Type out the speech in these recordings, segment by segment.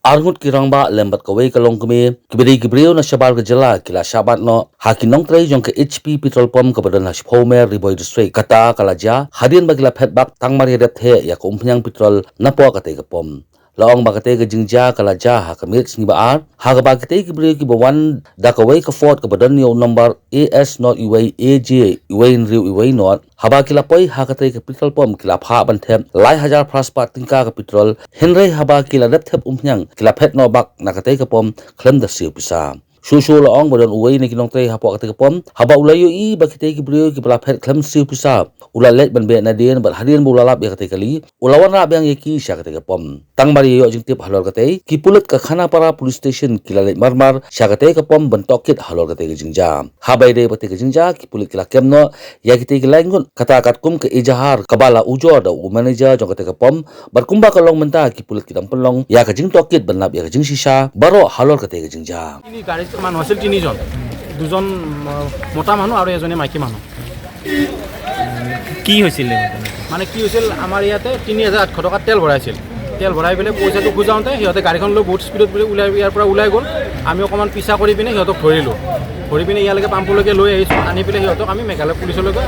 Arngut kirangba lembat kawai kalong kami kibiri kibriyo na Siabal ka jala kila sabat no hakinong tray jong ka HP petrol pump kabadan na Sipomer Riboy District kata kalaja hadian bagila petbak tangmari ret he ya kumpanyang petrol na po katay ka pom laong bakatay ka jingja kalaja ha kamit ni baar ha ka bakatay kibriyo kibawan da kawai ka fort kabadan yo number AS not iway AJ iway riu iway not haba kila poi ha katay ka petrol pump kila pha banthem lai hajar praspa tingka ka petrol henry haba kila repthep umpnyang kila phet no bak nakatay ka pom klem da siu pisa Susu laong badan uway ni kinong tay hapo katay ka pom haba ulayo i bakitay kibriyo kipala phet klem siu pisa ula let ban be na din bar hadian bulalap ya katay kali ulawan rap yang yaki sya katay ka pom tang mari yo jing tip halor katay kipulet ka khana para police station kila let marmar sya katay ka pom bentok kit halor katay ka jingja habai de batay ka jingja kipulet kila kemno ya katay ka langun kata kat kum ke ijahar kabala ujor da manager jong katay ka pom bar kumba ka long menta kipulet kitang pelong ya ka jing tokit banlap ya ka jing sisa baro halor katay ka jingja ini gaড়িত মানুহ আছিল তিনিজন দুজন মোটা মানুহ আৰু এজনী মাইকী মানুহ কি হৈছিল মানে কি হৈছিল আমাৰ ইয়াতে ৩৮০০ টকা তেল ভৰাইছিল তেল ভৰাই পেলাই পইচাটো খুজাওঁতে সিহঁতে গাড়ীখন লৈ বহুত স্পীডত ইয়াৰ পৰা ওলাই গ'ল আমি অকণমান পিছা কৰি পিনে সিহঁতক ধৰিলোঁ ধৰি পিনে ইয়ালৈকে পাম্পলৈকে লৈ আহিছোঁ আনি পেলাই সিহঁতক আমি মেঘালয় পুলিচলৈকে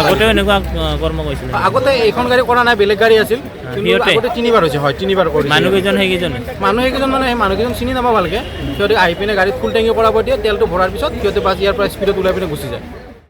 আগতেও এনেকুৱা কৰ্ম কৰিছিল আগতে এইখন গাড়ী কৰা নাই বেলেগ গাড়ী আছিল কিন্তু আগতে তিনিবাৰ হৈছে হয় তিনিবাৰ কৰিছে মানুহকেইজন মানুহকেইজন মানে সেই মানুহকেইজন চিনি নাপাওঁ ভালকৈ সিহঁতে আহি পিনে গাড়ীত ফুল টেংকি কৰাব দিয়ে তেলটো ভৰাৰ পিছত সিহঁতে বাছ ইয়াৰ পৰা স্পীডত ওলাই পিনে গুচি যায়